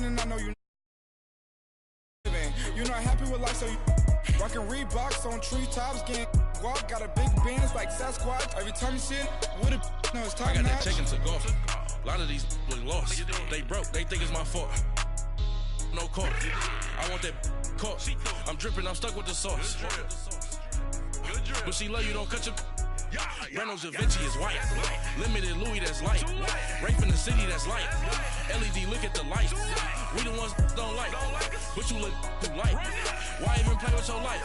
and I know you living. You're not happy with life, so you rockin' Reeboks on treetops, getting walk. Got a big Benz like Sasquatch. Every time you see it, with a no, it's top I got notch. that check into golf. A lot of these look lost. They broke. They think it's my fault. No court. I want that court. I'm dripping. I'm stuck with the sauce. But she love you. Don't cut your. Reynolds Da Vinci is white. Limited Louis that's light. Rape in the city that's light. LED, look at the light. We the ones don't like. But you look too light. Why even play with your life?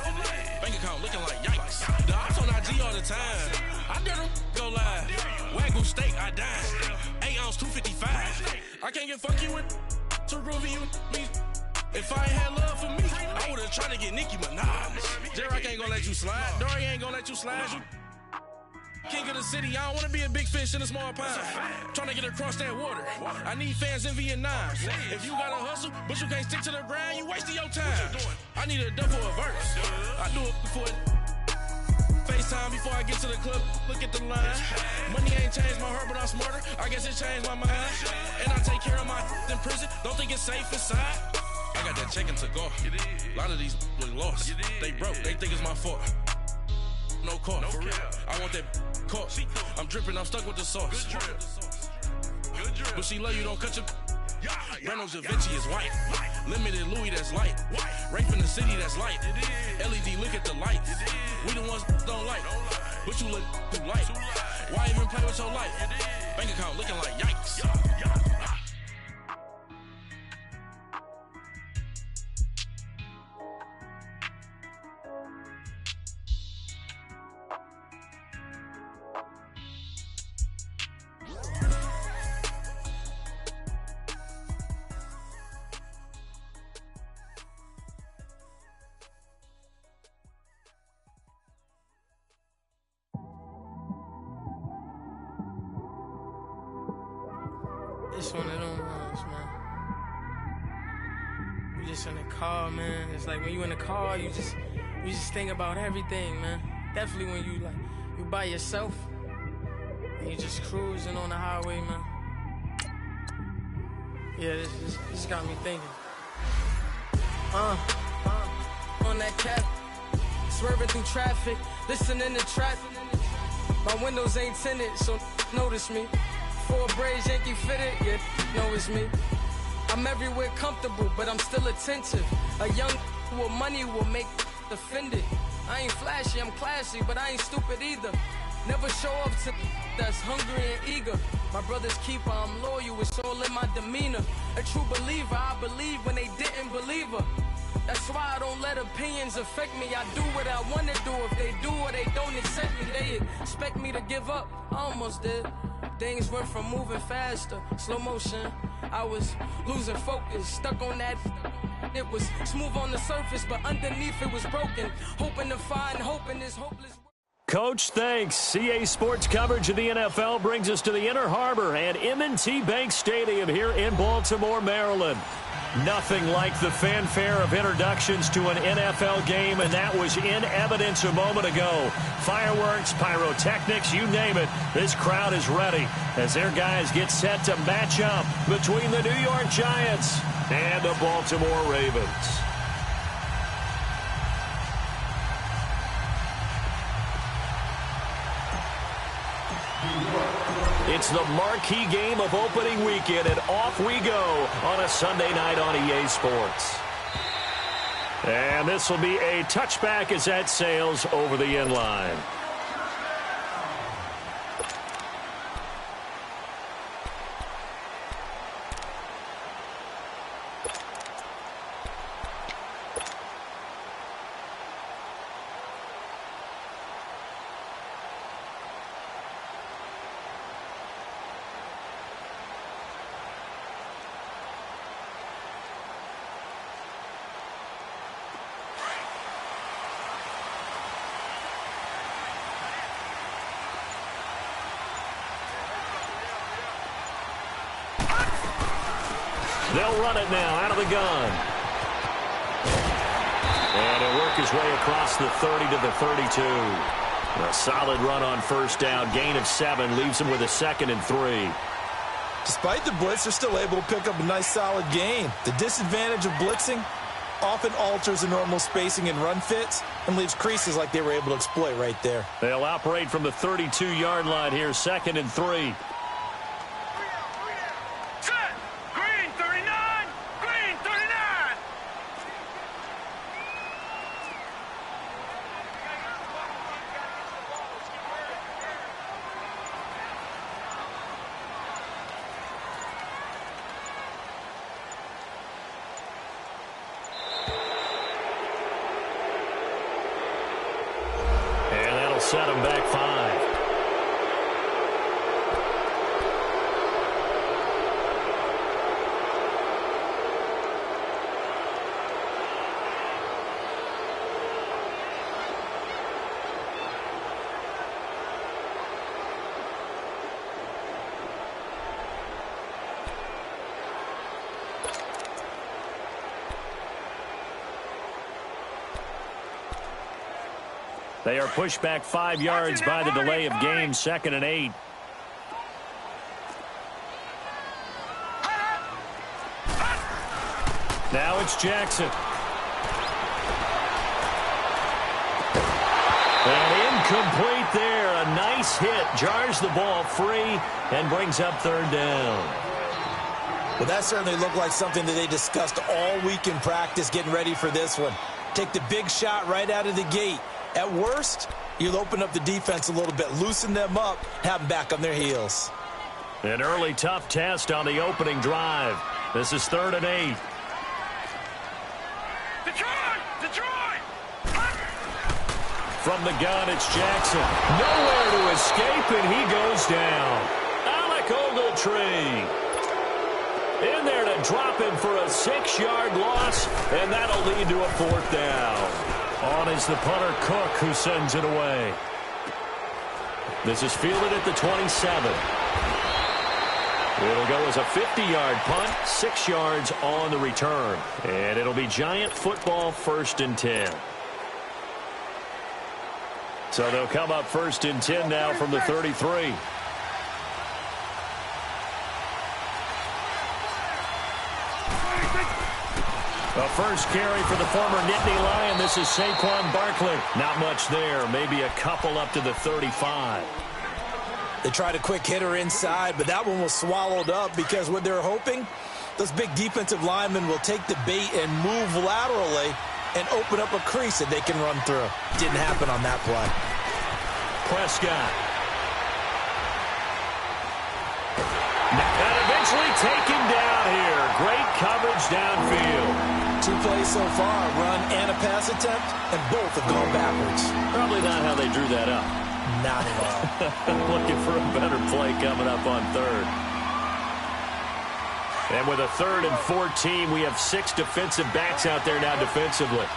Bank account looking like yikes. The ops on IG all the time. I dare them go live. Wagyu steak, I dine. 8 ounce, 255. I can't get funky with to groovy you me. If I ain't had love for me, I would've tried to get Nicki Minaj. J-Rock ain't gonna let you slide. Dory ain't gonna let you slide. You king of the city, I don't wanna be a big fish in a small pond. Tryna get across that water. I need fans in Vietnam. If you gotta hustle, but you can't stick to the grind, you wasting your time. I need a dub for a verse. I do it before FaceTime before I get to the club. Look at the line. Money ain't changed my heart, but I'm smarter. I guess it changed my mind. And I take care of my in prison. Don't think it's safe inside. I got that check into golf. A lot of these look lost. They broke. They think it's my fault. No court, for real. I want that court. I'm dripping, I'm stuck with the sauce. But she love you, don't cut your. Reynolds Da Vinci is white. Limited Louis that's light. Rape in the city that's light. LED, look at the lights. We the ones don't like. But you look too light. Why even play with your life? Bank account looking like yikes. It's one of them ones, man. You just in the car, man. It's like when you in the car, you just think about everything, man. Definitely when you by yourself and you just cruising on the highway, man. Yeah, this got me thinking. On that cap, swerving through traffic, listening to trap. My windows ain't tinted, so notice me. 4 braids, Yankee fitted, yeah, know it's me. I'm everywhere comfortable, but I'm still attentive. A young with money will make offended. I ain't flashy, I'm classy, but I ain't stupid either. Never show up to that's hungry and eager. My brother's keeper, I'm loyal, it's all in my demeanor. A true believer, I believe when they didn't believe her. That's why I don't let opinions affect me. I do what I want to do. If they do or they don't accept me, they expect me to give up. I almost did. Things went from moving faster, slow motion. I was losing focus, stuck on that. It was smooth on the surface, but underneath it was broken. Hoping to find hope in this hopeless. Coach, thanks. CA Sports coverage of the NFL brings us to the Inner Harbor and M&T Bank Stadium here in Baltimore, Maryland. Nothing like the fanfare of introductions to an NFL game, and that was in evidence a moment ago. Fireworks, pyrotechnics, you name it. This crowd is ready as their guys get set to match up between the New York Giants and the Baltimore Ravens. It's the marquee game of opening weekend, and off we go on a Sunday night on EA Sports. And this will be a touchback as that sails over the end line. They'll run it now out of the gun. And he'll work his way across the 30 to the 32. A solid run on first down. Gain of 7 leaves him with a 2nd and 3. Despite the blitz, they're still able to pick up a nice, solid gain. The disadvantage of blitzing often alters the normal spacing and run fits and leaves creases like they were able to exploit right there. They'll operate from the 32-yard line here, 2nd and 3. Set! Green 39! Green 39! And that'll set them back 5. They are pushed back 5 yards by the delay of game, 2nd and 8. Now it's Jackson. And incomplete there. A nice hit. Jars the ball free and brings up 3rd down. Well, that certainly looked like something that they discussed all week in practice getting ready for this one. Take the big shot right out of the gate. At worst, you'll open up the defense a little bit, loosen them up, have them back on their heels. An early tough test on the opening drive. This is 3rd and 8. Detroit! From the gun, it's Jackson. Nowhere to escape, and he goes down. Alec Ogletree in there to drop him for a 6-yard loss, and that'll lead to a 4th down. On is the punter, Cook, who sends it away. This is fielded at the 27. It'll go as a 50-yard punt, 6 yards on the return. And it'll be Giant football, 1st and 10. So they'll come up 1st and 10 now from the 33. A first carry for the former Nittany Lion. This is Saquon Barkley. Not much there. Maybe a couple up to the 35. They tried a quick hitter inside, but that one was swallowed up because what they're hoping, those big defensive linemen will take the bait and move laterally and open up a crease that they can run through. Didn't happen on that play. Prescott. And eventually taken down here. Great coverage downfield. 2 plays so far, a run and a pass attempt, and both have gone backwards. Probably not how they drew that up. Not at all. Looking for a better play coming up on 3rd. And with a 3rd and 14, we have 6 defensive backs out there now defensively.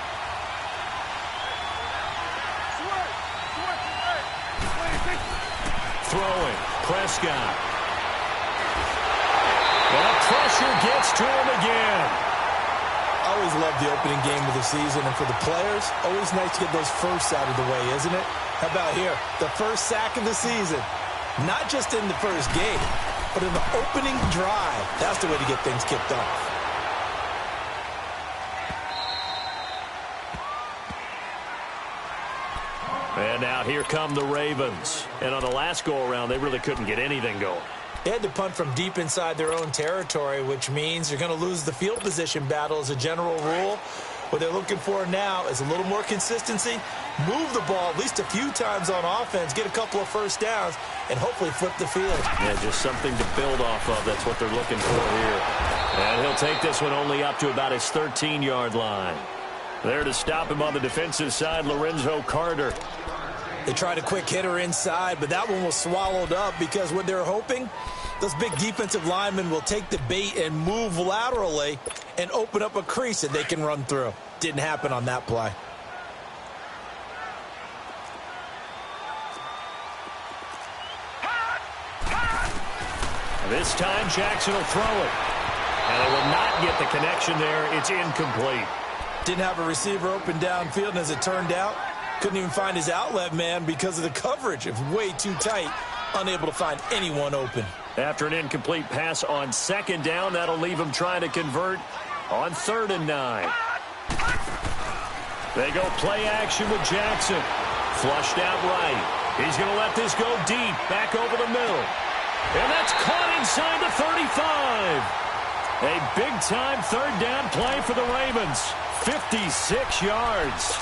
Throwing, Prescott. Well, pressure gets to him again. Always love the opening game of the season, and for the players, always nice to get those firsts out of the way, isn't it? How about here? The first sack of the season. Not just in the first game, but in the opening drive. That's the way to get things kicked off. And now here come the Ravens. And on the last go-around, they really couldn't get anything going. They had to punt from deep inside their own territory, which means you're going to lose the field position battle as a general rule. What they're looking for now is a little more consistency, move the ball at least a few times on offense, get a couple of first downs, and hopefully flip the field. Yeah, just something to build off of. That's what they're looking for here. And he'll take this one only up to about his 13-yard line. There to stop him on the defensive side, Lorenzo Carter. They tried a quick hitter inside, but that one was swallowed up because what they're hoping, those big defensive linemen will take the bait and move laterally and open up a crease that they can run through. Didn't happen on that play. This time Jackson will throw it. And they will not get the connection there. It's incomplete. Didn't have a receiver open downfield, and as it turned out, couldn't even find his outlet man because of the coverage. It was way too tight, unable to find anyone open. After an incomplete pass on second down, that'll leave him trying to convert on 3rd and 9. They go play action with Jackson. Flushed out right. He's going to let this go deep, back over the middle. And that's caught inside the 35. A big-time 3rd down play for the Ravens. 56 yards.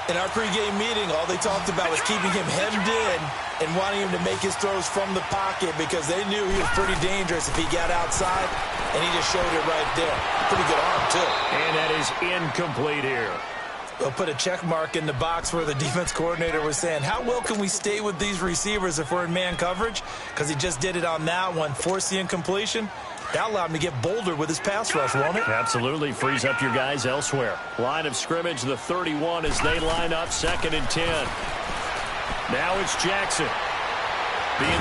In our pregame meeting, all they talked about was keeping him hemmed in and wanting him to make his throws from the pocket because they knew he was pretty dangerous if he got outside, and he just showed it right there. Pretty good arm, too. And that is incomplete here. They'll put a check mark in the box where the defense coordinator was saying, how well can we stay with these receivers if we're in man coverage? Because he just did it on that one, forced the incompletion. That allowed him to get bolder with his pass rush, won't it? Absolutely. Frees up your guys elsewhere. Line of scrimmage, the 31 as they line up 2nd and 10. Now it's Jackson. And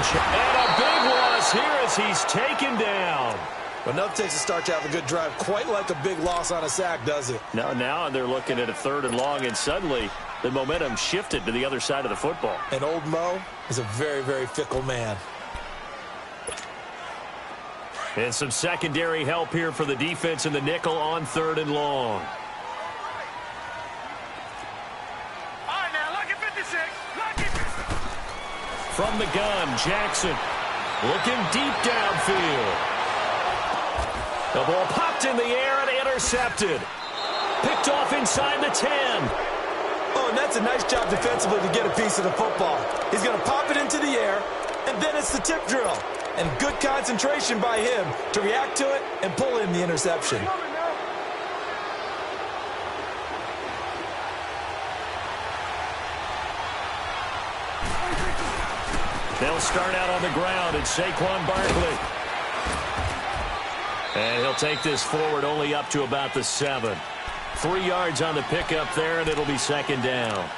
a big loss here as he's taken down. But nothing takes a start to have a good drive quite like a big loss on a sack, does it? No, now they're looking at a 3rd and long, and suddenly the momentum shifted to the other side of the football. And old Mo is a very, very fickle man. And some secondary help here for the defense in the nickel on 3rd and long. All right, now, lucky 56. Lucky 56. From the gun, Jackson looking deep downfield. The ball popped in the air and intercepted. Picked off inside the 10. Oh, and that's a nice job defensively to get a piece of the football. He's going to pop it into the air, and then it's the tip drill. And good concentration by him to react to it and pull in the interception. They'll start out on the ground. It's Saquon Barkley. And he'll take this forward only up to about the 7. 3 yards on the pickup there, and it'll be 2nd down.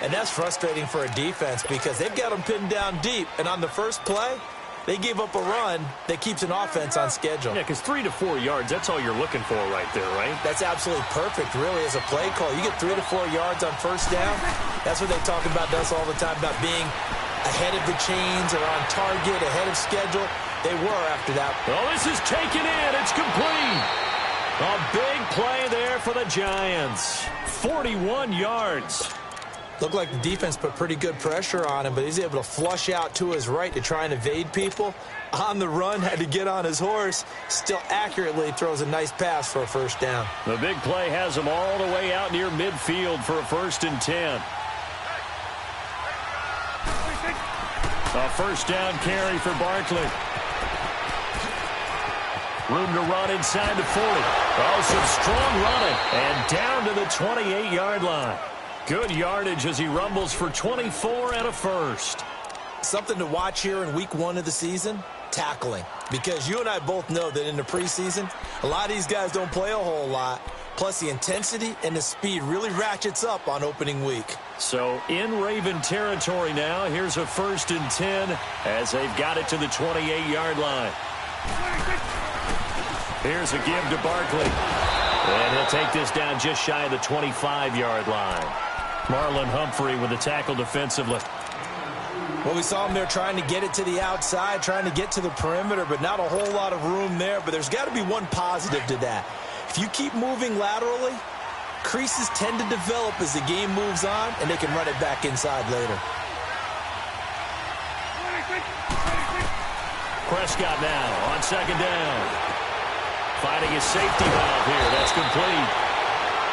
And that's frustrating for a defense because they've got them pinned down deep. And on the first play, they gave up a run that keeps an offense on schedule. Yeah, because 3 to 4 yards, that's all you're looking for right there, right? That's absolutely perfect, really, as a play call. You get 3 to 4 yards on first down. That's what they talk about us all the time, about being ahead of the chains or on target, ahead of schedule. They were after that. Oh, this is taken in. It's complete. A big play there for the Giants. 41 yards. Looked like the defense put pretty good pressure on him, but he's able to flush out to his right to try and evade people. On the run, had to get on his horse. Still accurately throws a nice pass for a first down. The big play has him all the way out near midfield for a 1st and 10. A first down carry for Barkley. Room to run inside the 40. Oh, some strong running. And down to the 28-yard line. Good yardage as he rumbles for 24 and a first. Something to watch here in week 1 of the season, tackling. Because you and I both know that in the preseason, a lot of these guys don't play a whole lot. Plus, the intensity and the speed really ratchets up on opening week. So, in Raven territory now, here's a 1st and 10 as they've got it to the 28-yard line. Here's a give to Barkley. And he'll take this down just shy of the 25-yard line. Marlon Humphrey with the tackle defensively. Well, we saw him there trying to get it to the outside, trying to get to the perimeter, but not a whole lot of room there. But there's got to be one positive to that. If you keep moving laterally, creases tend to develop as the game moves on, and they can run it back inside later. Prescott now on 2nd down. Finding his safety valve here. That's complete.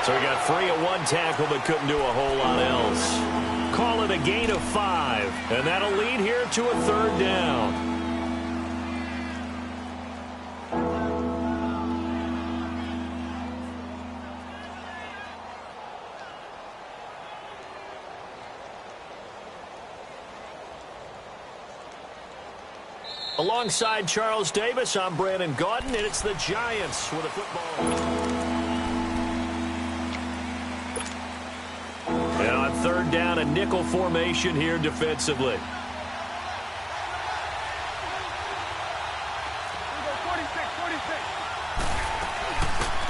So he got free of 1 tackle but couldn't do a whole lot else. Call it a gain of 5. And that'll lead here to a 3rd down. Alongside Charles Davis, I'm Brandon Gaudin, and it's the Giants with a football. And on 3rd down, a nickel formation here defensively.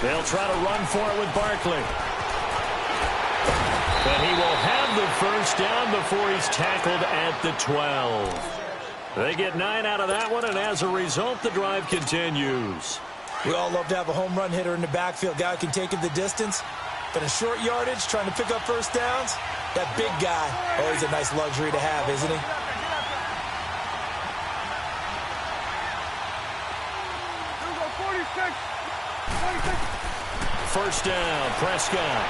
They'll try to run for it with Barkley. And he will have the first down before he's tackled at the 12. They get 9 out of that one, and as a result, the drive continues. We all love to have a home run hitter in the backfield. Guy who can take it the distance. But in short yardage, trying to pick up first downs, that big guy, always a nice luxury to have, isn't he? First down, Prescott.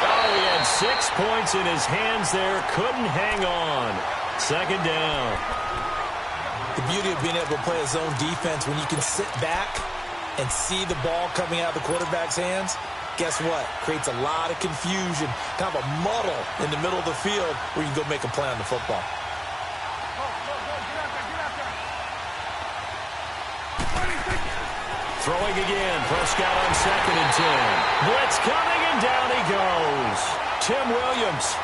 Oh, he had 6 points in his hands there. Couldn't hang on. Second down. The beauty of being able to play a zone defense when you can sit back and see the ball coming out of the quarterback's hands, guess what? Creates a lot of confusion, kind of a muddle in the middle of the field where you can go make a play on the football. Throwing again, Prescott on 2nd and 10. Blitz coming, and down he goes. Tim Williams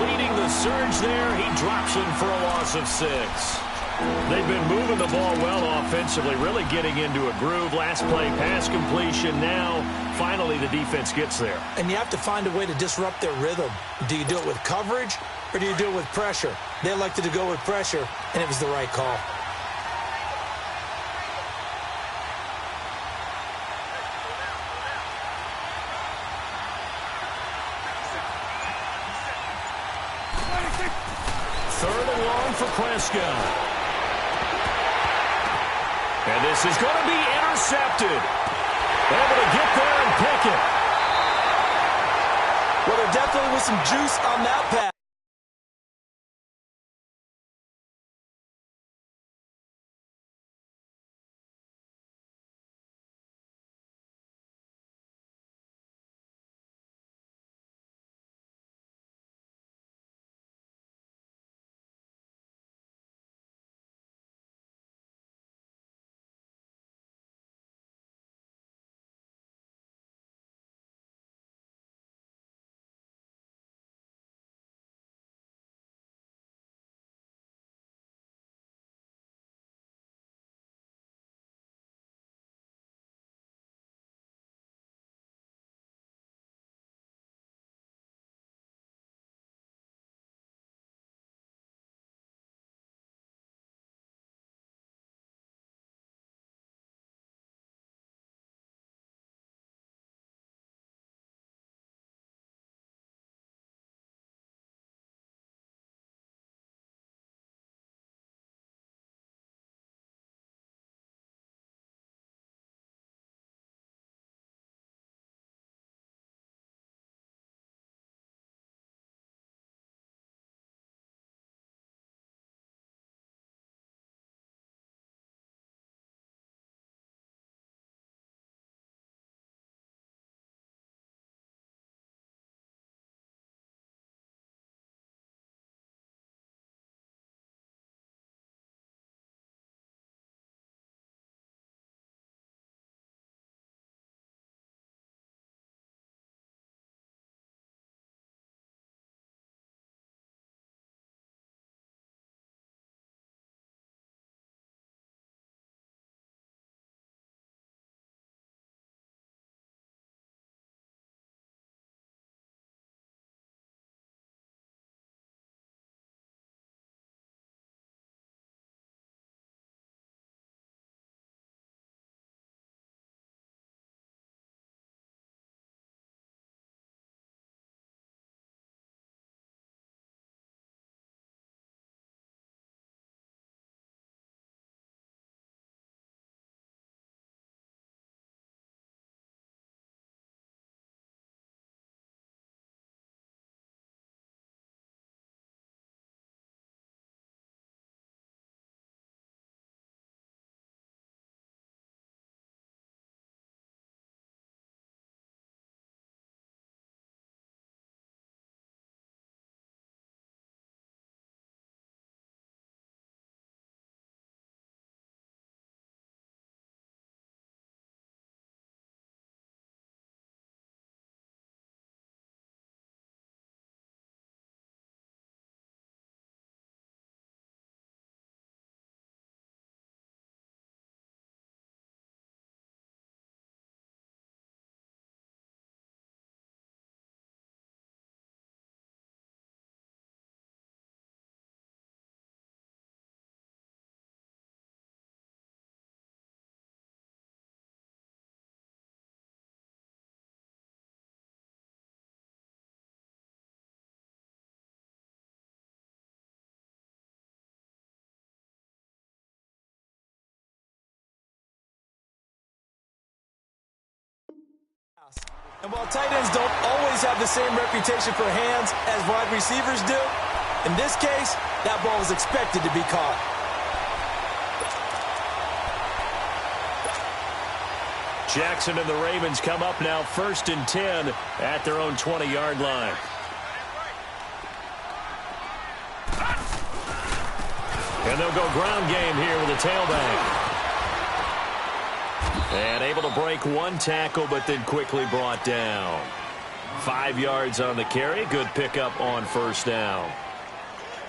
leading the surge there. He drops him for a loss of 6. They've been moving the ball well offensively, really getting into a groove. Last play, pass completion. Now, finally, the defense gets there. And you have to find a way to disrupt their rhythm. Do you do it with coverage, or do you do it with pressure? They elected to go with pressure, and it was the right call. Third and long for Prescott. And this is going to be intercepted. Able to get there and pick it. Well, there definitely was some juice on that pass. And while tight ends don't always have the same reputation for hands as wide receivers do, in this case, that ball was expected to be caught. Jackson and the Ravens come up now 1st and 10 at their own 20-yard line. And they'll go ground game here with a tailback. And able to break one tackle, but then quickly brought down. 5 yards on the carry. Good pickup on 1st down.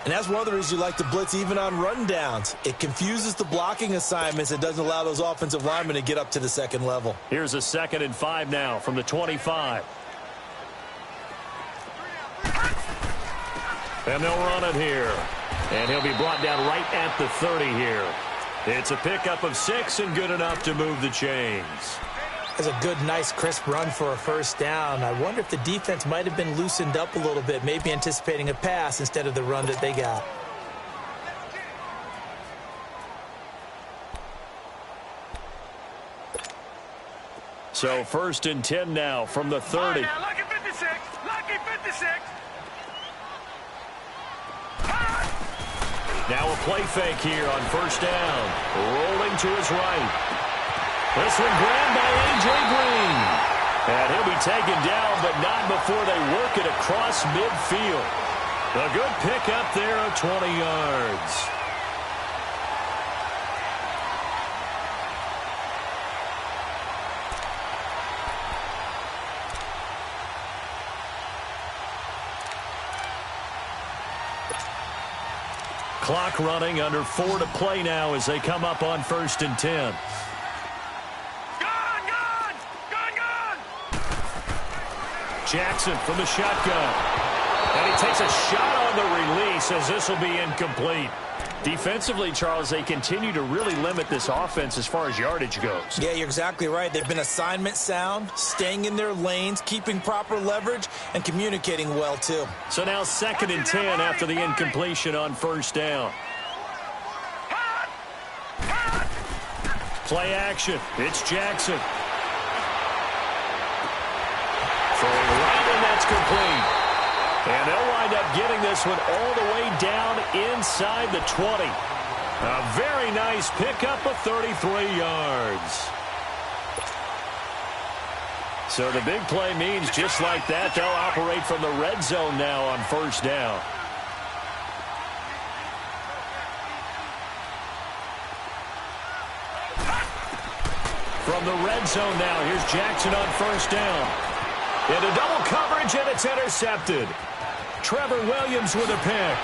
And that's one of the reasons you like to blitz even on rundowns. It confuses the blocking assignments. It doesn't allow those offensive linemen to get up to the second level. Here's a 2nd and 5 now from the 25. And they'll run it here. And he'll be brought down right at the 30 here. It's a pickup of 6 and good enough to move the chains. That's a good, nice, crisp run for a 1st down. I wonder if the defense might have been loosened up a little bit, maybe anticipating a pass instead of the run that they got. So 1st and 10 now from the 30. Now, lucky 56. Lucky 56. Now a play fake here on 1st down. Rolling to his right. This one grabbed by A.J. Green. And he'll be taken down, but not before they work it across midfield. A good pickup there of 20 yards. Clock running, under 4 to play now as they come up on 1st and 10. Jackson from the shotgun. And he takes a shot on the release as this will be incomplete. Defensively, Charles, they continue to really limit this offense as far as yardage goes. Yeah, you're exactly right. They've been assignment sound, staying in their lanes, keeping proper leverage, and communicating well, too. So now 2nd and 10 after the incompletion on 1st down. Play action. It's Jackson. Throwing right, and that's complete. And they'll wind up getting this one all the way down inside the 20. A very nice pickup of 33 yards. So the big play means just like that, they'll operate from the red zone now on 1st down. From the red zone now, here's Jackson on 1st down. Into double coverage, and it's intercepted. Trevor Williams with a pick.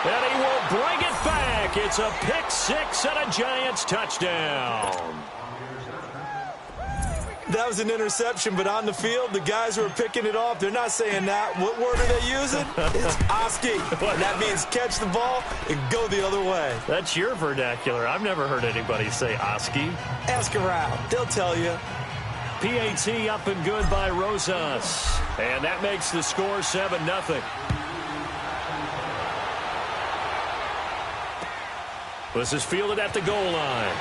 And he will bring it back. It's a pick 6 and a Giants touchdown. That was an interception, but on the field, the guys who are picking it off, they're not saying that. What word are they using? It's Oski. And that means catch the ball and go the other way. That's your vernacular. I've never heard anybody say Oski. Ask around. They'll tell you. PAT up and good by Rosas. And that makes the score 7-0. This is fielded at the goal line.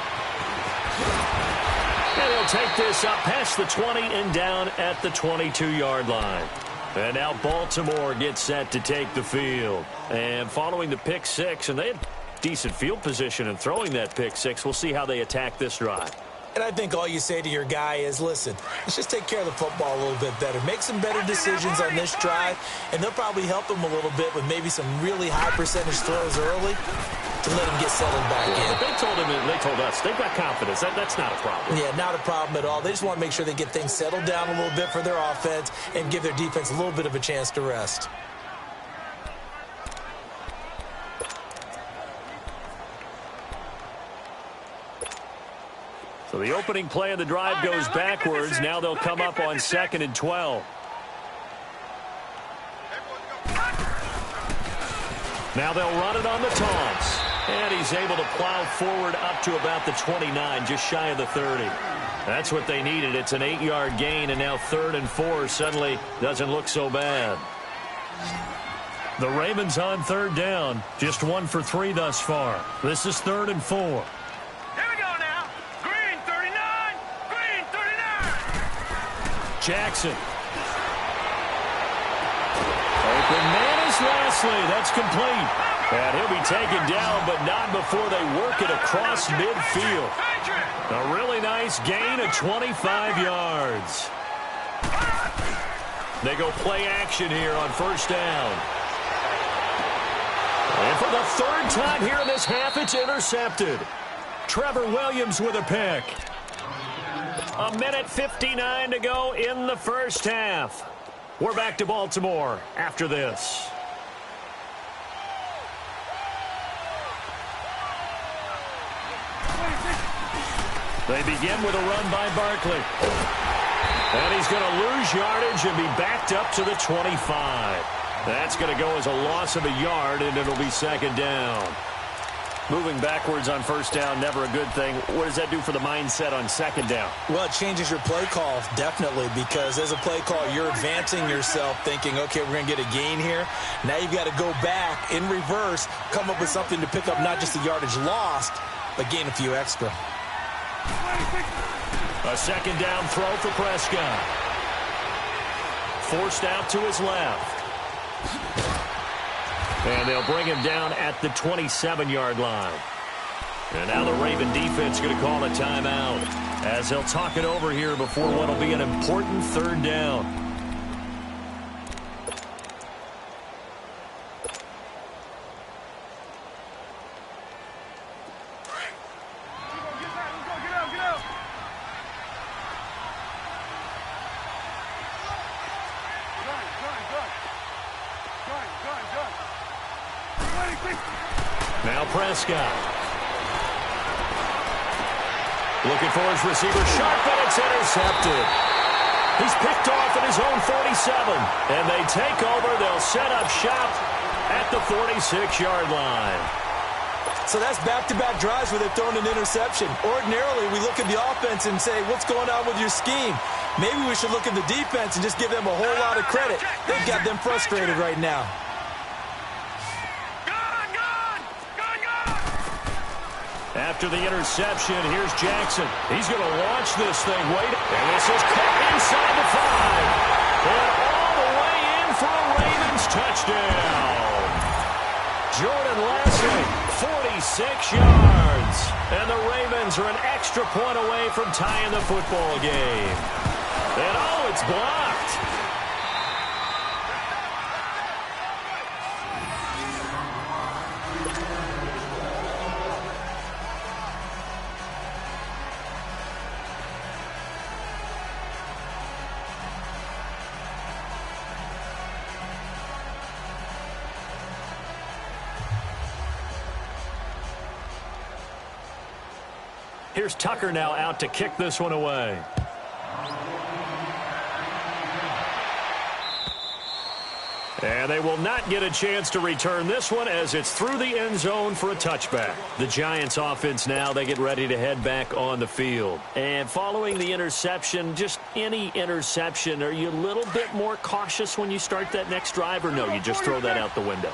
And he'll take this up past the 20 and down at the 22-yard line. And now Baltimore gets set to take the field. And following the pick 6, and they had decent field position in throwing that pick 6. We'll see how they attack this drive. And I think all you say to your guy is, listen, let's just take care of the football a little bit better. Make some better decisions on this drive, and they'll probably help him a little bit with maybe some really high percentage throws early to let him get settled back in. But they told him, and they told us, they've got confidence. That's not a problem. Yeah, not a problem at all. They just want to make sure they get things settled down a little bit for their offense and give their defense a little bit of a chance to rest. So the opening play of the drive goes backwards. Now they'll come up on 2nd and 12. Now they'll run it on the taunts. And he's able to plow forward up to about the 29, just shy of the 30. That's what they needed. It's an 8-yard gain, and now 3rd and 4 suddenly doesn't look so bad. The Ravens on third down. Just 1 for 3 thus far. This is 3rd and 4. Here we go now. Green 39. Green 39. Jackson. Open man is Lashley. That's complete. And he'll be taken down, but not before they work it across midfield. A really nice gain of 25 yards. They go play action here on first down. And for the 3rd time here in this half, it's intercepted. Trevor Williams with a pick. 1:59 to go in the first half. We're back to Baltimore after this. They begin with a run by Barkley. And he's going to lose yardage and be backed up to the 25. That's going to go as a loss of a yard, and it'll be 2nd down. Moving backwards on first down, never a good thing. What does that do for the mindset on 2nd down? Well, it changes your play call, definitely, because as a play call, you're advancing yourself thinking, okay, we're going to get a gain here. Now you've got to go back in reverse, come up with something to pick up not just the yardage lost, but gain a few extra. A 2nd down throw for Prescott. Forced out to his left. And they'll bring him down at the 27-yard line. And now the Raven defense going to call a timeout as they'll talk it over here before what will be an important 3rd down. Now Prescott. Looking for his receiver. Sharp, and it's intercepted. He's picked off at his own 47. And they take over. They'll set up shop at the 46-yard line. So that's back-to-back drives where they've thrown an interception. Ordinarily, we look at the offense and say, what's going on with your scheme? Maybe we should look at the defense and just give them a whole lot of credit. They've got them frustrated right now. After the interception, here's Jackson. He's going to launch this thing. Wait, and this is caught inside the 5. And all the way in for a Ravens touchdown. Jordan Lashley, 46 yards. And the Ravens are an extra point away from tying the football game. And oh, it's blocked. Here's Tucker now out to kick this one away. And they will not get a chance to return this one as it's through the end zone for a touchback. The Giants offense now, they get ready to head back on the field. And following the interception, just any interception, are you a little bit more cautious when you start that next drive, or no, you just throw that out the window?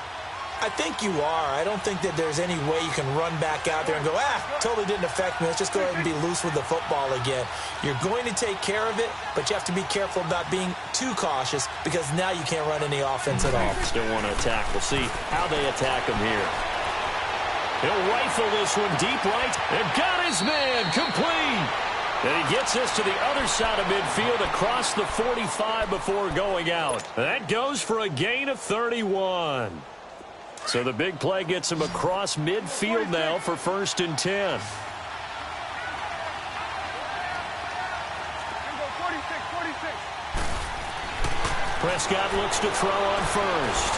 I think you are. I don't think that there's any way you can run back out there and go, totally didn't affect me. Let's just go ahead and be loose with the football again. You're going to take care of it, but you have to be careful about being too cautious because now you can't run any offense at all. Still want to attack. We'll see how they attack him here. He'll rifle this one deep right and got his man complete. And he gets this to the other side of midfield across the 45 before going out. That goes for a gain of 31. So the big play gets him across midfield now for 1st and 10. Prescott looks to throw on first.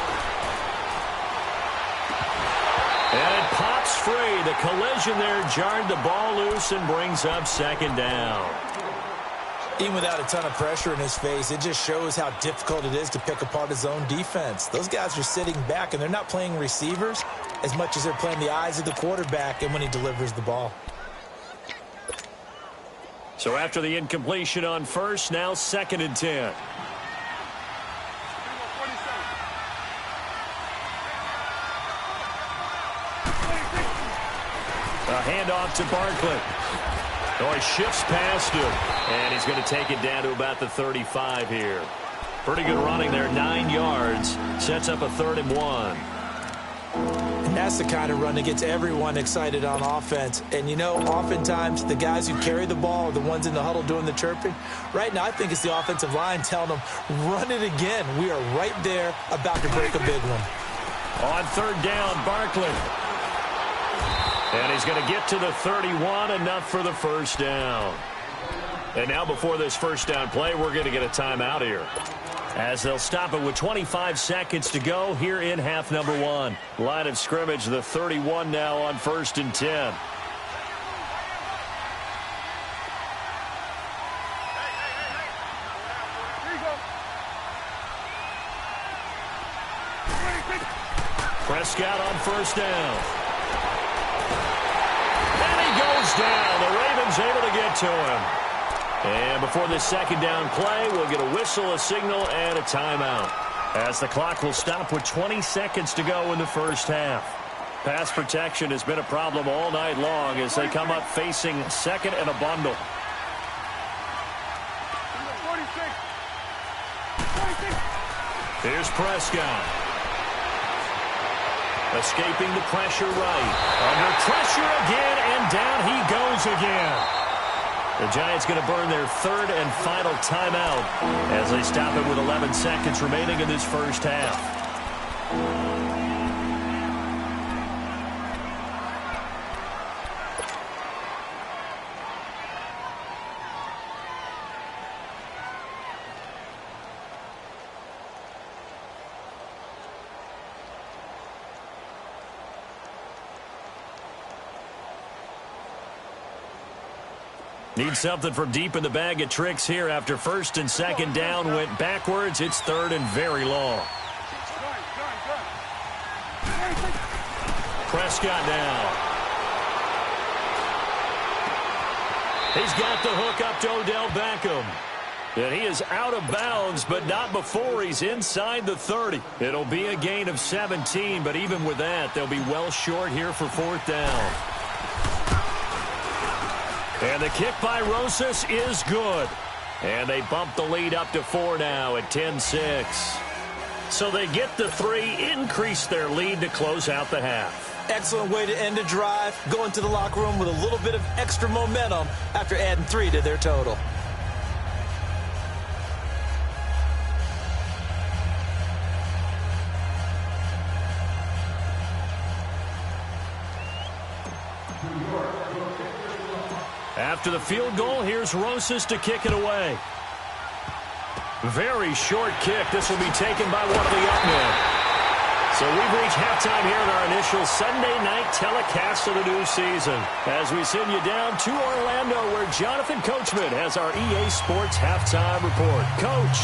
And it pops free. The collision there jarred the ball loose and brings up 2nd down. Even without a ton of pressure in his face, it just shows how difficult it is to pick apart his own defense. Those guys are sitting back, and they're not playing receivers as much as they're playing the eyes of the quarterback and when he delivers the ball. So after the incompletion on first, now 2nd and 10. A handoff to Barkley. Oh, he shifts past him, and he's going to take it down to about the 35 here. Pretty good running there, 9 yards. Sets up a 3rd and 1. And that's the kind of run that gets everyone excited on offense. And, you know, oftentimes the guys who carry the ball are the ones in the huddle doing the chirping. Right now, I think it's the offensive line telling them, run it again. We are right there about to break a big one. On 3rd down, Barkley. And he's going to get to the 31, enough for the first down. And now before this first down play, we're going to get a timeout here, as they'll stop it with 25 seconds to go here in half number 1. Line of scrimmage, the 31 now on 1st and 10. Prescott on 1st down. And he goes down. The Ravens able to get to him. And before this 2nd down play, we'll get a whistle, a signal, and a timeout, as the clock will stop with 20 seconds to go in the first half. Pass protection has been a problem all night long as they come up facing 2nd and a bundle. Here's Prescott. Escaping the pressure right. Under pressure again, and down he goes again. The Giants going to burn their 3rd and final timeout as they stop it with 11 seconds remaining in this first half. Need something from deep in the bag of tricks here after 1st and 2nd down went backwards. It's 3rd and very long. Prescott now. He's got the hook up to Odell Beckham. And he is out of bounds, but not before he's inside the 30. It'll be a gain of 17, but even with that, they'll be well short here for 4th down. And the kick by Rosas is good. And they bump the lead up to 4 now at 10-6. So they get the 3, increase their lead to close out the half. Excellent way to end a drive. Go into the locker room with a little bit of extra momentum after adding 3 to their total. After the field goal, here's Rosas to kick it away. Very short kick. This will be taken by one of the up men. So we've reached halftime here in our initial Sunday night telecast of the new season, as we send you down to Orlando, where Jonathan Coachman has our EA Sports halftime report. Coach.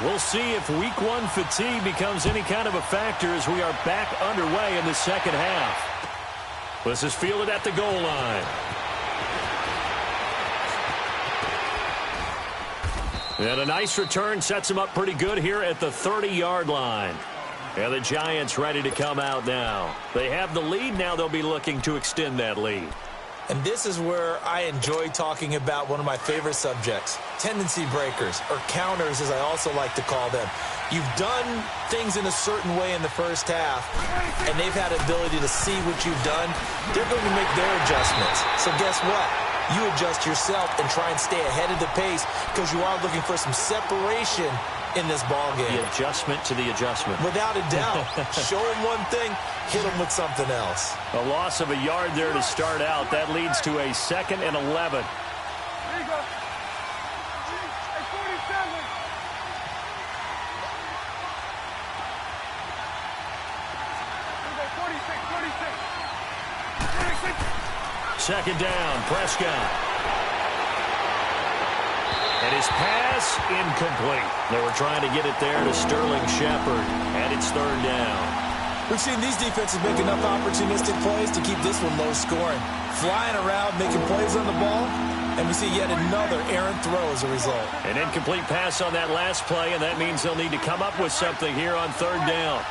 We'll see if Week 1 fatigue becomes any kind of a factor as we are back underway in the second half. This is fielded at the goal line. And a nice return sets him up pretty good here at the 30-yard line. And the Giants ready to come out now. They have the lead. Now they'll be looking to extend that lead. And this is where I enjoy talking about one of my favorite subjects, tendency breakers, or counters as I also like to call them. You've done things in a certain way in the first half, and they've had the ability to see what you've done. They're going to make their adjustments. So guess what? You adjust yourself and try and stay ahead of the pace because you are looking for some separation in this ball game. The adjustment to the adjustment. Without a doubt. Show them one thing, hit them with something else. A loss of a yard there to start out. That leads to a 2nd and 11. There you go. Hey, 47. There you go, 46, 46. 2nd down, Prescott. And his pass incomplete. They were trying to get it there to Sterling Shepard, and it's 3rd down. We've seen these defenses make enough opportunistic plays to keep this one low scoring. Flying around, making plays on the ball, And we see yet another errant throw as a result. An incomplete pass on that last play, and that means they'll need to come up with something here on third down.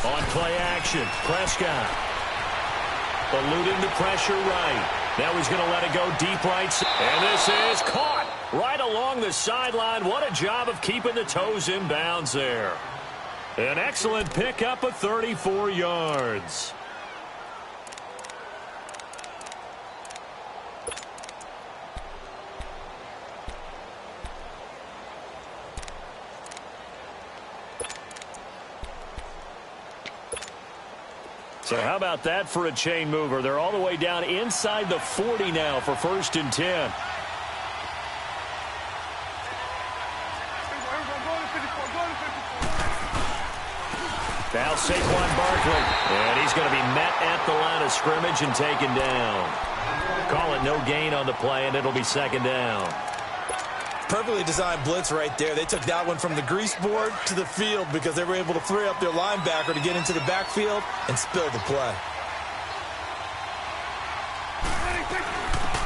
On play action, Prescott. Eluding the pressure right. Now he's going to let it go deep right. And this is caught right along the sideline. What a job of keeping the toes in bounds there. An excellent pickup of 34 yards. So how about that for a chain mover? They're all the way down inside the 40 now for 1st and 10. Now Saquon Barkley. And he's going to be met at the line of scrimmage and taken down. Call it no gain on the play, and it'll be 2nd down. Perfectly designed blitz right there. They took that one from the grease board to the field because they were able to free up their linebacker to get into the backfield and spill the play.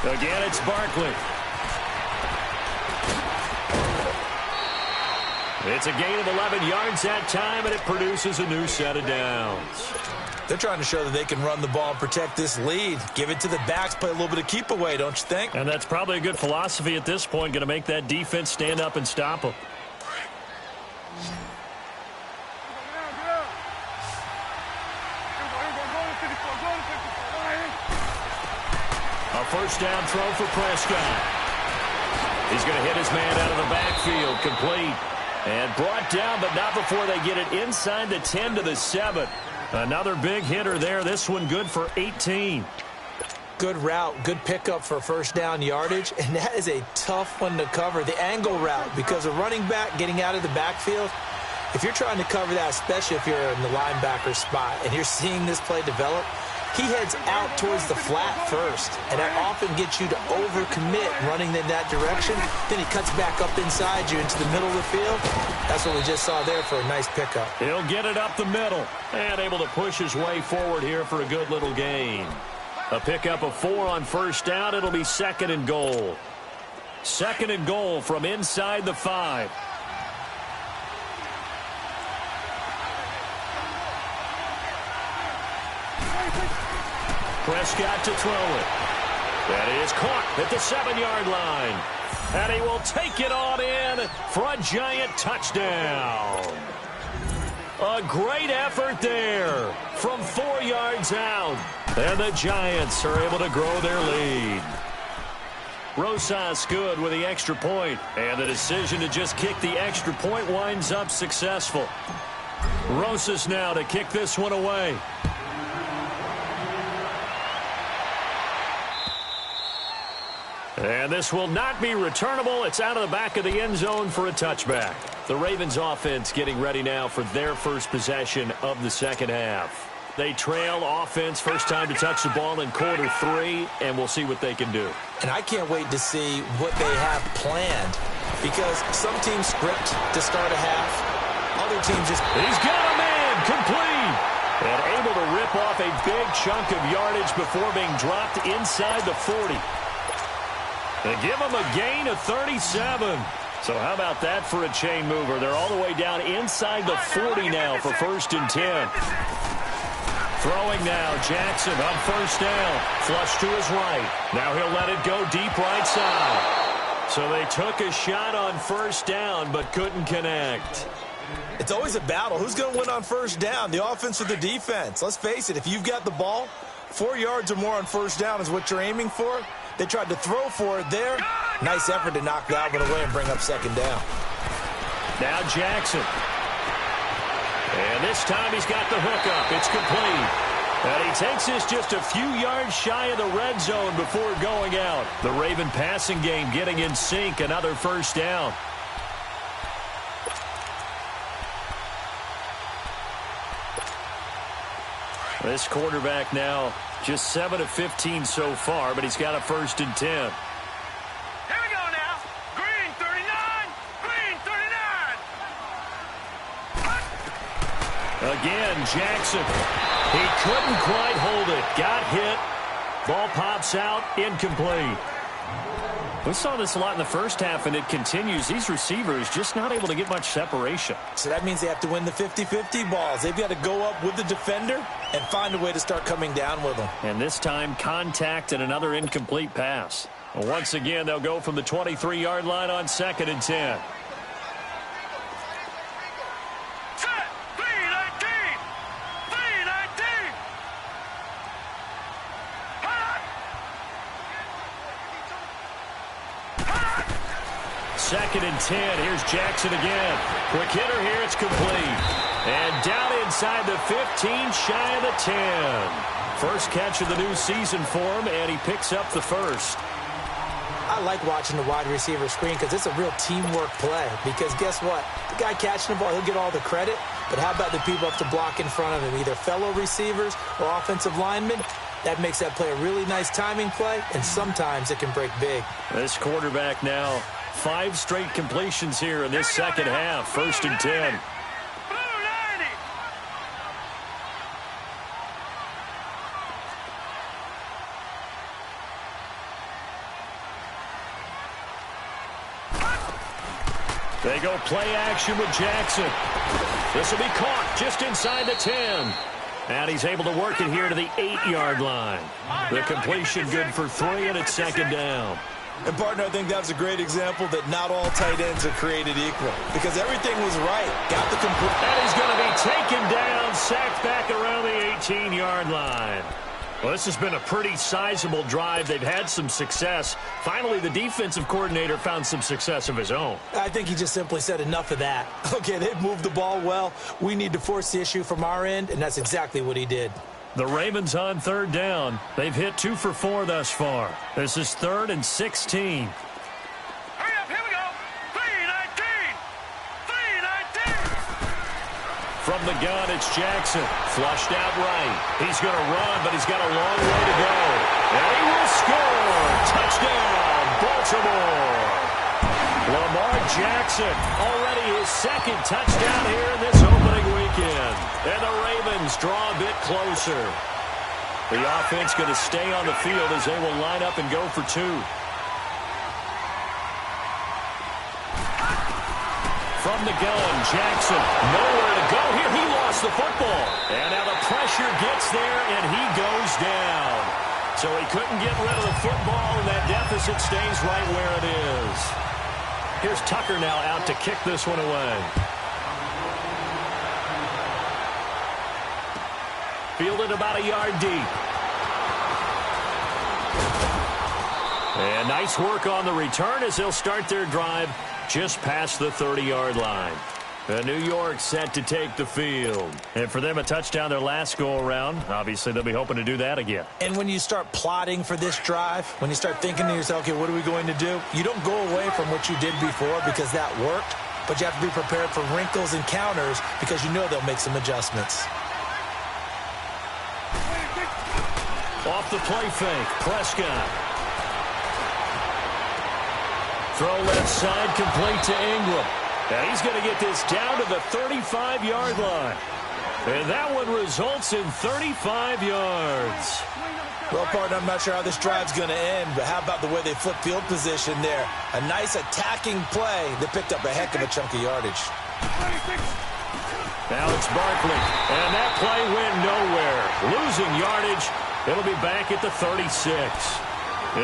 Again, it's Barkley. It's a gain of 11 yards that time, and it produces a new set of downs. They're trying to show that they can run the ball and protect this lead. Give it to the backs, play a little bit of keep away, don't you think? And that's probably a good philosophy at this point, going to make that defense stand up and stop them. A 1st down throw for Prescott. He's going to hit his man out of the backfield, complete. And brought down, but not before they get it inside the 10 to the 7. Another big hitter there. This one good for 18. Good route, good pickup for 1st down yardage, and that is a tough one to cover. The angle route, because a running back getting out of the backfield, if you're trying to cover that, especially if you're in the linebacker spot, and you're seeing this play develop, he heads out towards the flat first, and that often gets you to overcommit running in that direction. Then he cuts back up inside you into the middle of the field. That's what we just saw there for a nice pickup. He'll get it up the middle and able to push his way forward here for a good little gain. A pickup of 4 on 1st down. It'll be 2nd and goal. 2nd and goal from inside the 5. Prescott to throw it. That is caught at the 7-yard line. And he will take it on in for a giant touchdown. A great effort there from 4 yards out. And the Giants are able to grow their lead. Rosas good with the extra point. And the decision to just kick the extra point winds up successful. Rosas now to kick this one away. And this will not be returnable. It's out of the back of the end zone for a touchback. The Ravens offense getting ready now for their first possession of the 2nd half. They trail offense, first time to touch the ball in quarter 3, and we'll see what they can do. And I can't wait to see what they have planned, because some teams script to start a half. Other teams just... He's got a man, complete. And able to rip off a big chunk of yardage before being dropped inside the 40. They give him a gain of 37. So how about that for a chain mover? They're all the way down inside the 40 now for 1st and 10. Throwing now, Jackson on 1st down. Flush to his right. Now he'll let it go deep right side. So they took a shot on 1st down but couldn't connect. It's always a battle. Who's going to win on 1st down, the offense or the defense? Let's face it, if you've got the ball, 4 yards or more on 1st down is what you're aiming for. They tried to throw for it there. Nice effort to knock that one away and bring up 2nd down. Now Jackson. And this time he's got the hookup. It's complete. And he takes this just a few yards shy of the red zone before going out. The Raven passing game getting in sync. Another 1st down. This quarterback now just 7 of 15 so far, but he's got a 1st and 10. Here we go now. Green 39. Green 39. again. Jackson. He couldn't quite hold it. Got hit. Ball pops out. Incomplete. We saw this a lot in the first half, and it continues. These receivers just not able to get much separation. So that means they have to win the 50-50 balls. They've got to go up with the defender and find a way to start coming down with them. And this time, contact and another incomplete pass. Once again, they'll go from the 23-yard line on 2nd and 10. Second and 10. Here's Jackson again. Quick hitter here. It's complete. And down inside the 15, shy of the 10. First catch of the new season for him, and he picks up the first. I like watching the wide receiver screen because it's a real teamwork play. Because guess what? The guy catching the ball, he'll get all the credit. But how about the people up to block in front of him, either fellow receivers or offensive linemen? That makes that play a really nice timing play, and sometimes it can break big. This quarterback now, 5 straight completions here in this second half. 1st and 10. They go play action with Jackson. This will be caught just inside the 10. And he's able to work it here to the 8-yard line. The completion good for 3, and it's 2nd down. And, partner, I think that's a great example that not all tight ends are created equal. Because everything was right. Got the complete. And he's going to be taken down, sacked back around the 18-yard line. Well, this has been a pretty sizable drive. They've had some success. Finally, the defensive coordinator found some success of his own. I think he just simply said enough of that. Okay, they've moved the ball well. We need to force the issue from our end, and that's exactly what he did. The Ravens on 3rd down. They've hit 2 for 4 thus far. This is 3rd and 16. Hurry up, here we go. 3-19. 3-19. From the gun, it's Jackson. Flushed out right. He's going to run, but he's got a long way to go. And he will score. Touchdown, Baltimore. Lamar Jackson, already his 2nd touchdown here in this opening weekend. And the Ravens draw a bit closer. The offense going to stay on the field as they will line up and go for 2. From the gun, Jackson, nowhere to go here. He lost the football. And now the pressure gets there, and he goes down. So he couldn't get rid of the football, and that deficit stays right where it is. Here's Tucker now out to kick this one away. Fielded about a yard deep. And nice work on the return as they'll start their drive just past the 30-yard line. New York set to take the field. And for them, a touchdown their last go-around. Obviously, they'll be hoping to do that again. And when you start plotting for this drive, when you start thinking to yourself, okay, what are we going to do? You don't go away from what you did before because that worked, but you have to be prepared for wrinkles and counters because you know they'll make some adjustments. Off the play fake, Prescott. Throw left side, complete to Ingram. And he's going to get this down to the 35-yard line. And that one results in 35 yards. Well, partner, I'm not sure how this drive's going to end, but how about the way they flip field position there? A nice attacking play that picked up a heck of a chunk of yardage. Now it's Barkley, and that play went nowhere. Losing yardage, it'll be back at the 36.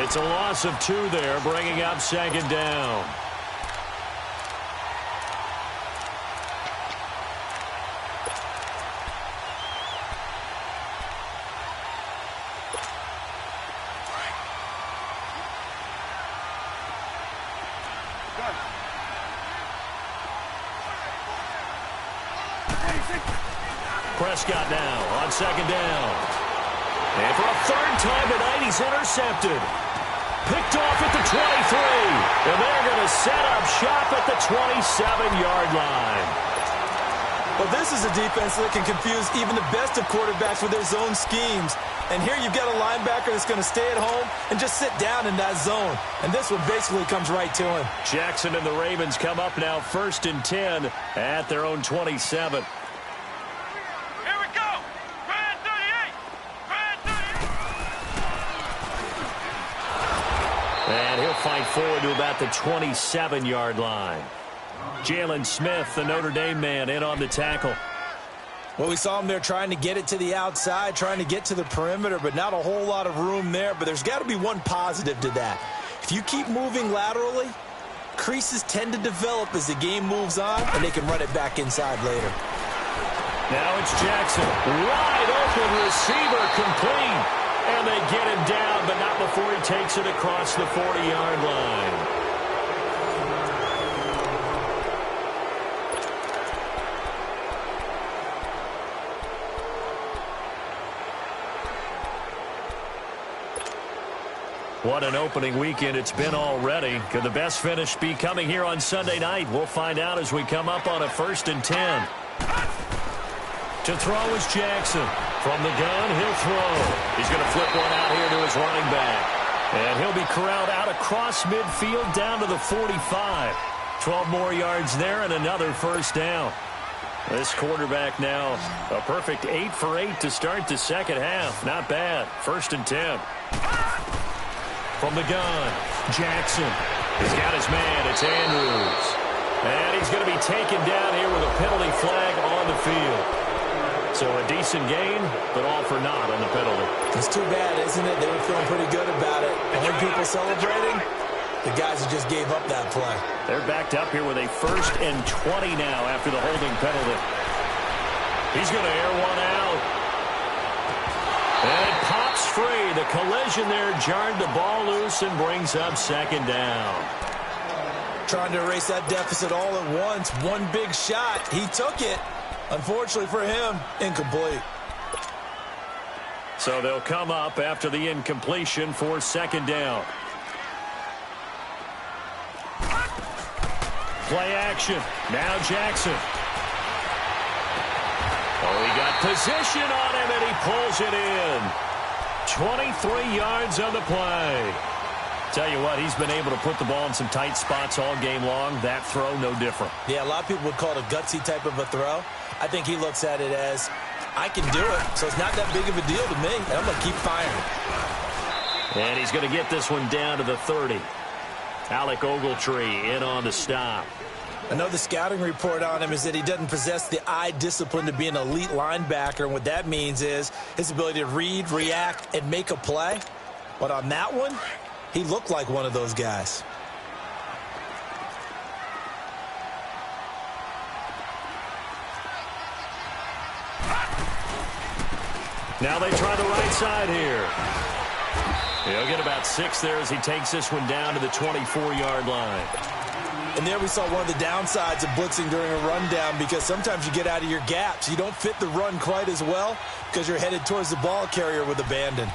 It's a loss of 2 there, bringing up 2nd down. Prescott now on 2nd down. And for a 3rd time tonight, he's intercepted. Picked off at the 23. And they're going to set up shop at the 27-yard line. Well, this is a defense that can confuse even the best of quarterbacks with their zone schemes. And here you've got a linebacker that's going to stay at home and just sit down in that zone. And this one basically comes right to him. Jackson and the Ravens come up now 1st and 10 at their own 27. fight forward to about the 27-yard line. Jalen Smith, the Notre Dame man, in on the tackle. Well, we saw him there trying to get it to the outside, trying to get to the perimeter, but not a whole lot of room there. But there's got to be one positive to that. If you keep moving laterally, creases tend to develop as the game moves on, and they can run it back inside later. Now it's Jackson. Wide open receiver, complete. And they get him down, but not before he takes it across the 40-yard line. What an opening weekend it's been already. Could the best finish be coming here on Sunday night? We'll find out as we come up on a 1st and 10. To throw is Jackson. From the gun, he'll throw. He's going to flip one out here to his running back. And he'll be corralled out across midfield down to the 45. 12 more yards there and another first down. This quarterback now a perfect 8 for 8 to start the second half. Not bad. 1st and 10. From the gun, Jackson. He's got his man. It's Andrews. And he's going to be taken down here with a penalty flag on the field. So a decent gain, but all for naught on the penalty. It's too bad, isn't it? They were feeling pretty good about it. And when people celebrating, the guys who just gave up that play. They're backed up here with a 1st and 20 now after the holding penalty. He's going to air one out. And it pops free. The collision there jarred the ball loose and brings up 2nd down. Trying to erase that deficit all at once. One big shot. He took it. Unfortunately for him, incomplete. So they'll come up after the incompletion for 2nd down. Play action. Now Jackson. Oh, he got position on him, and he pulls it in. 23 yards on the play. Tell you what, he's been able to put the ball in some tight spots all game long. That throw, no different. Yeah, a lot of people would call it a gutsy type of a throw. I think he looks at it as, I can do it, so it's not that big of a deal to me, and I'm going to keep firing. And he's going to get this one down to the 30. Alec Ogletree in on the stop. I know the scouting report on him is that he doesn't possess the eye discipline to be an elite linebacker, and what that means is his ability to read, react, and make a play. But on that one, he looked like one of those guys. Now they try the right side here. He'll get about 6 there as he takes this one down to the 24-yard line. And there we saw one of the downsides of blitzing during a rundown, because sometimes you get out of your gaps. You don't fit the run quite as well because you're headed towards the ball carrier with abandon.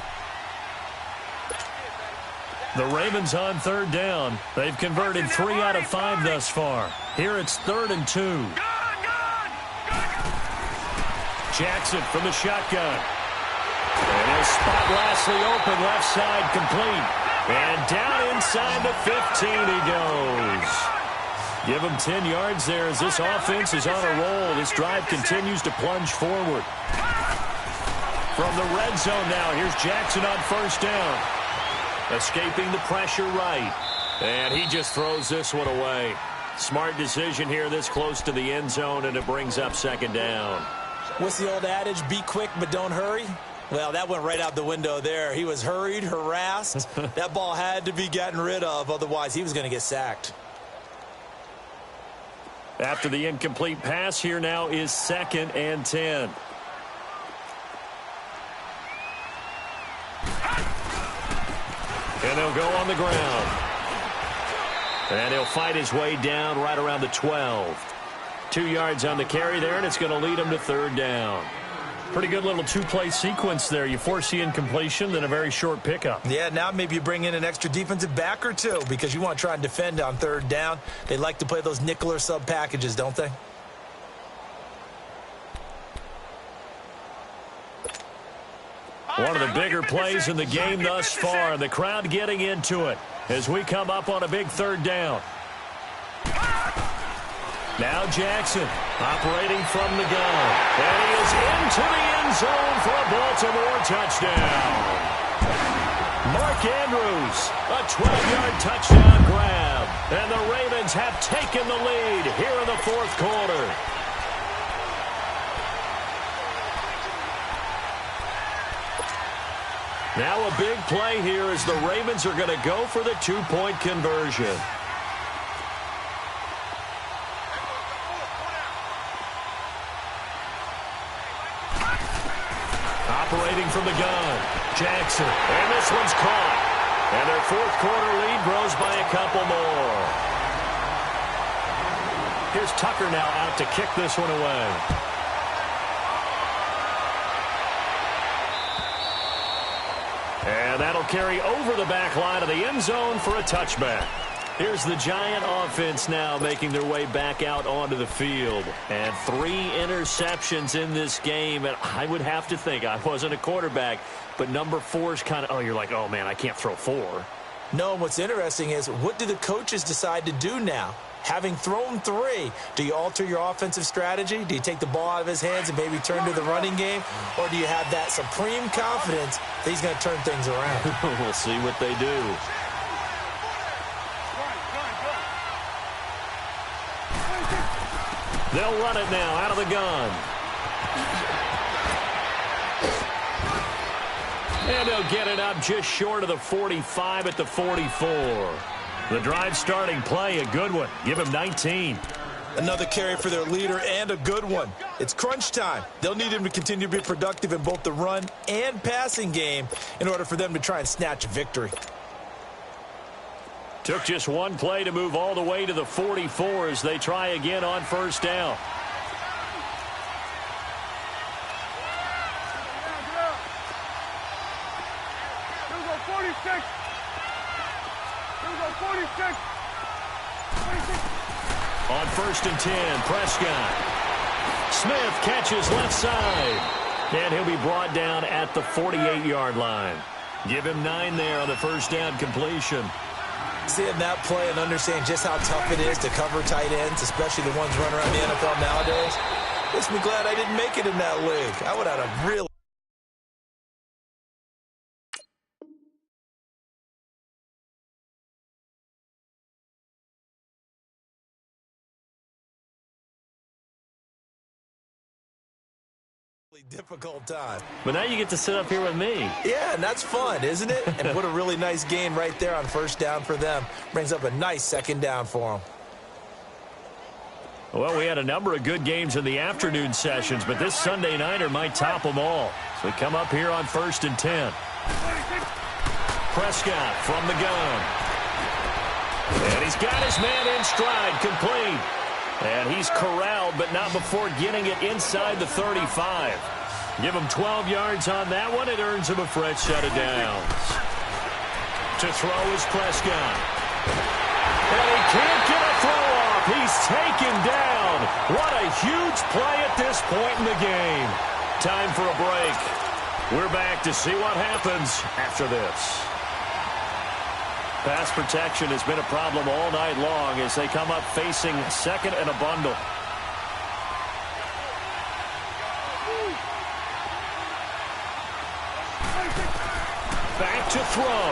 The Ravens on 3rd down. They've converted 3 out of 5 thus far. Here it's 3rd and 2. Jackson from the shotgun. And he'll spot Lashley open, left side complete. And down inside the 15 he goes. Give him 10 yards there as this offense is on a roll. This drive continues to plunge forward. From the red zone now, here's Jackson on 1st down. Escaping the pressure right. And he just throws this one away. Smart decision here this close to the end zone, and it brings up 2nd down. What's the old adage? Be quick, but don't hurry. Well, that went right out the window there. He was hurried, harassed. That ball had to be gotten rid of. Otherwise, he was going to get sacked. After the incomplete pass, here now is 2nd and 10. And they'll go on the ground. And he'll fight his way down right around the 12. 2 yards on the carry there, and it's going to lead him to 3rd down. Pretty good little 2-play sequence there. You force the incompletion, then a very short pickup. Yeah, now maybe you bring in an extra defensive back or two because you want to try and defend on 3rd down. They like to play those nickel or sub packages, don't they? One of the bigger plays in the game thus far. The crowd getting into it as we come up on a big 3rd down. Now Jackson operating from the gun. And he is into the end zone for a Baltimore touchdown. Mark Andrews, a 12-yard touchdown grab. And the Ravens have taken the lead here in the fourth quarter. Now a big play here as the Ravens are going to go for the two-point conversion. Operating from the gun, Jackson, and this one's caught. And their fourth quarter lead grows by a couple more. Here's Tucker now out to kick this one away. And that'll carry over the back line of the end zone for a touchback. Here's the Giant offense now making their way back out onto the field. And 3 interceptions in this game. And I would have to think, I wasn't a quarterback, but number 4 is kind of, oh, you're like, oh, man, I can't throw 4. No, and what's interesting is, what do the coaches decide to do now? Having thrown 3, do you alter your offensive strategy? Do you take the ball out of his hands and maybe turn to the running game? Or do you have that supreme confidence that he's going to turn things around? We'll see what they do. They'll run it now out of the gun. And they'll get it up just short of the 45 at the 44. The drive starting play, a good one. Give him 19. Another carry for their leader and a good one. It's crunch time. They'll need him to continue to be productive in both the run and passing game in order for them to try and snatch a victory. Took just one play to move all the way to the 44 as they try again on first down. On first and 10, Prescott. Smith catches left side. And he'll be brought down at the 48-yard line. Give him 9 there on the first down completion. Seeing that play and understand just how tough it is to cover tight ends, especially the ones running around the NFL nowadays, makes me glad I didn't make it in that league. I would have had a really difficult time. But now you get to sit up here with me. Yeah, and that's fun, isn't it? And what a really nice gain right there on first down for them. Brings up a nice second down for them. Well, we had a number of good games in the afternoon sessions, but this Sunday nighter might top them all. So we come up here on first and 10. Prescott from the gun. And he's got his man in stride, complete. And he's corralled, but not before getting it inside the 35. Give him 12 yards on that one. It earns him a fresh set of downs. To throw is Prescott. And he can't get a throw off. He's taken down. What a huge play at this point in the game. Time for a break. We're back to see what happens after this. Pass protection has been a problem all night long as they come up facing second and a bundle. Back to throw.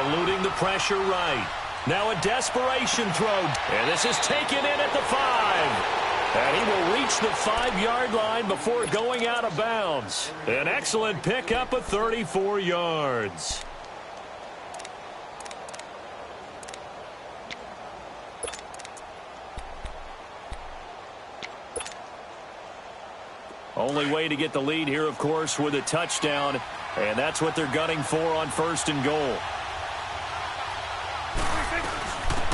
Eluding the pressure right. Now a desperation throw. And this is taken in at the 5. And he will reach the 5-yard line before going out of bounds. An excellent pickup of 34 yards. Only way to get the lead here, of course, with a touchdown. And that's what they're gunning for on first and goal.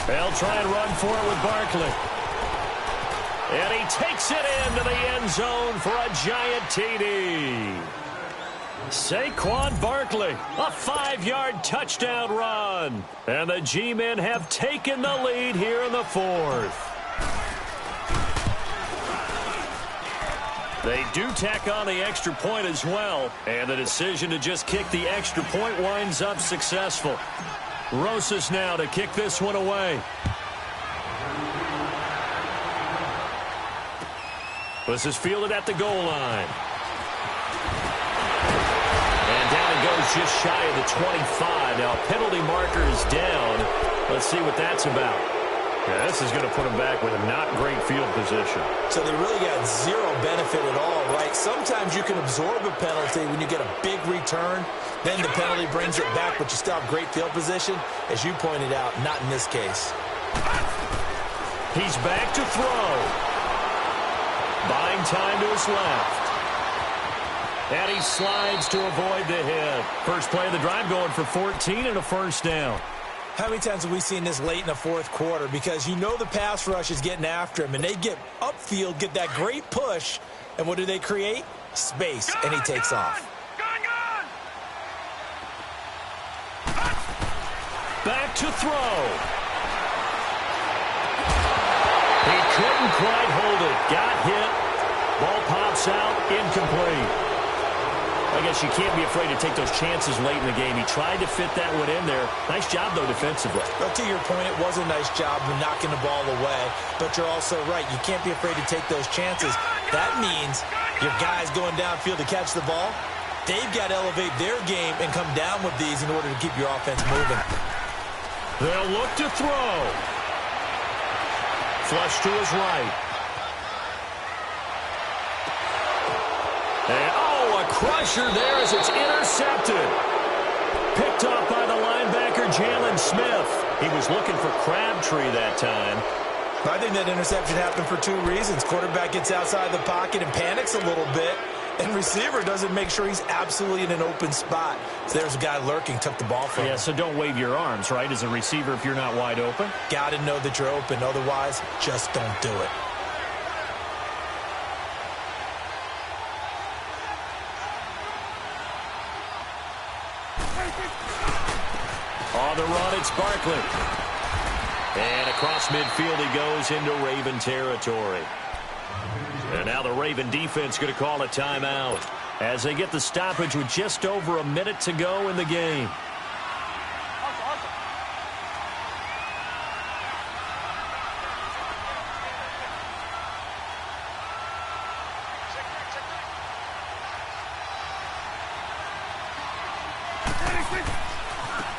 They'll try and run for it with Barkley. And he takes it into the end zone for a giant TD. Saquon Barkley, a 5-yard touchdown run. And the G-men have taken the lead here in the fourth. They do tack on the extra point as well. And the decision to just kick the extra point winds up successful. Rosas now to kick this one away. This is fielded at the goal line. goes just shy of the 25. Now, penalty marker is down. Let's see what that's about. Yeah, this is going to put them back with a not great field position. So they really got zero benefit at all, right? Sometimes you can absorb a penalty when you get a big return. Then the penalty brings it back, but you still have great field position. As you pointed out, not in this case. He's back to throw. Buying time to his left. And he slides to avoid the hit. First play of the drive going for 14 and a first down. How many times have we seen this late in the fourth quarter? Because you know the pass rush is getting after him, and they get upfield, get that great push, and what do they create? Space, and he takes off. Back to throw. He couldn't quite hold it. Got hit. Ball pops out, incomplete. I guess you can't be afraid to take those chances late in the game. He tried to fit that one in there. Nice job, though, defensively. But to your point, it was a nice job of knocking the ball away. But you're also right. You can't be afraid to take those chances. That means your guys going downfield to catch the ball, they've got to elevate their game and come down with these in order to keep your offense moving. They'll look to throw. Flush to his right. And, a crusher there as it's intercepted. Picked off by the linebacker, Jalen Smith. He was looking for Crabtree that time. I think that interception happened for two reasons. Quarterback gets outside the pocket and panics a little bit, and receiver doesn't make sure he's absolutely in an open spot. So there's a guy lurking, took the ball from him. Yeah, so don't wave your arms, right, as a receiver if you're not wide open. Got to know that you're open. Otherwise, just don't do it. On the run, it's Barkley. And across midfield he goes into Raven territory. And now the Raven defense going to call a timeout as they get the stoppage with just over a minute to go in the game.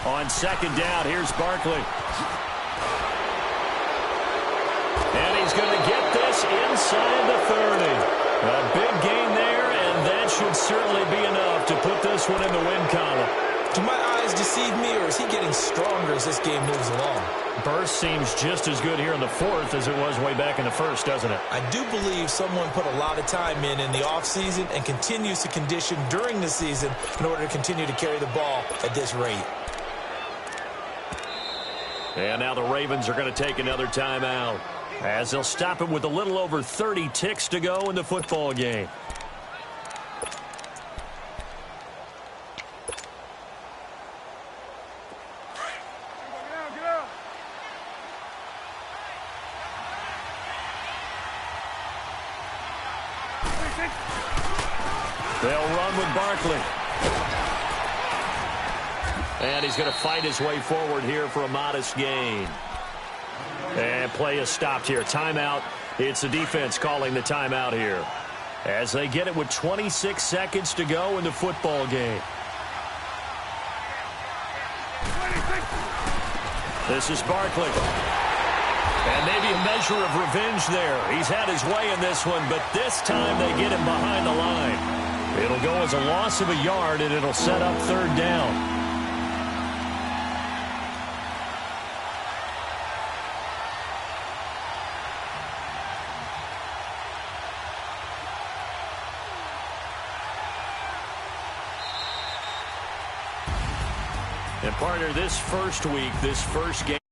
On second down, here's Barkley. And he's going to get this inside the 30. A big gain there, and that should certainly be enough to put this one in the win column. Do my eyes deceive me, or is he getting stronger as this game moves along? Burst seems just as good here in the fourth as it was way back in the first, doesn't it? I do believe someone put a lot of time in the offseason and continues to condition during the season in order to continue to carry the ball at this rate. And now the Ravens are going to take another timeout as they'll stop it with a little over 30 ticks to go in the football game. They'll run with Barkley. And he's going to fight his way forward here for a modest gain. And play is stopped here. Timeout. It's the defense calling the timeout here as they get it with 26 seconds to go in the football game. This is Barkley. And maybe a measure of revenge there. He's had his way in this one, but this time they get him behind the line. It'll go as a loss of a yard, and it'll set up third down. And partner, this first week, this first game.